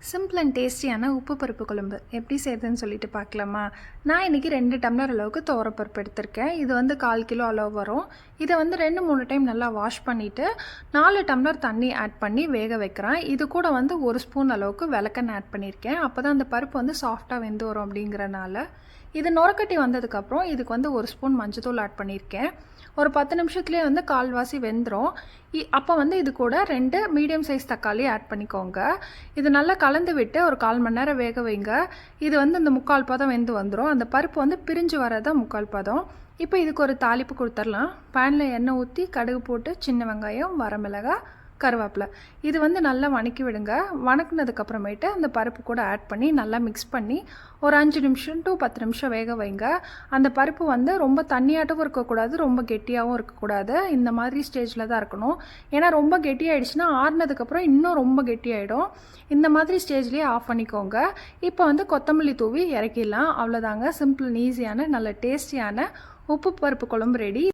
Simple and டேஸ்டியான உப்பு பருப்பு குழம்பு எப்படி செய்யுதுன்னு சொல்லிட்டு பார்க்கலாமா? நான் இன்றைக்கி 2 டம்ளர் அளவுக்கு துவரப்பருப்பு எடுத்திருக்கேன். இது வந்து 1/4 கிலோ அளவு வரும். இதை வந்து 2-3 டைம் நல்லா வாஷ் பண்ணிவிட்டு 4 டம்ளர் தண்ணி ஆட் பண்ணி வேக வைக்கிறேன். இது கூட வந்து 1 ஸ்பூன் அளவுக்கு விளக்கெண்ணெய் ஆட் பண்ணியிருக்கேன். அப்போ தான் அந்த பருப்பு வந்து சாஃப்டாக வெந்து வரும் அப்படிங்கிறனால. இது நுரக்கட்டி வந்ததுக்கப்புறம் இதுக்கு வந்து 1 ஸ்பூன் மஞ்சத்தூள் ஆட் பண்ணியிருக்கேன். ஒரு 10 நிமிஷத்துலேயே வந்து கால்வாசி வெந்துடும். அப்போ வந்து இது கூட 2 மீடியம் சைஸ் தக்காளி ஆட் பண்ணிக்கோங்க. இது நல்லா கலந்து விட்டு ஒரு 1/4 மணி நேரம் வேக வைங்க. இது வந்து இந்த 3/4 பதம் வெந்து வந்துடும். அந்த பருப்பு வந்து பிரிஞ்சு வரதான் 3/4 பதம். இப்போ இதுக்கு ஒரு தாளிப்பு கொடுத்துடலாம். பேனில் எண்ணெய் ஊற்றி கடுகு போட்டு சின்ன வெங்காயம், வரமிளகாய், கருவேப்பிலை இது வந்து நல்லா வணக்கி விடுங்க. வணக்கினதுக்கப்புறமேட்டு அந்த பருப்பு கூட ஆட் பண்ணி நல்லா மிக்ஸ் பண்ணி ஒரு 5 நிமிஷம் டு 10 நிமிஷம் வேக வைங்க. அந்த பருப்பு வந்து ரொம்ப தண்ணியாட்டவும் இருக்கக்கூடாது, ரொம்ப கெட்டியாகவும் இருக்கக்கூடாது. இந்த மாதிரி ஸ்டேஜில் தான் இருக்கணும். ஏன்னா ரொம்ப கெட்டியாயிடுச்சுன்னா ஆறுனதுக்கப்புறம் இன்னும் ரொம்ப கெட்டியாயிடும். இந்த மாதிரி ஸ்டேஜ்லேயே ஆஃப் பண்ணிக்கோங்க. இப்போ வந்து கொத்தமல்லி தூவி இறக்கிடலாம். அவ்வளோதாங்க, சிம்பிள் அண்ட் ஈஸியான நல்ல டேஸ்டியான உப்பு பருப்பு குழம்பு ரெடி.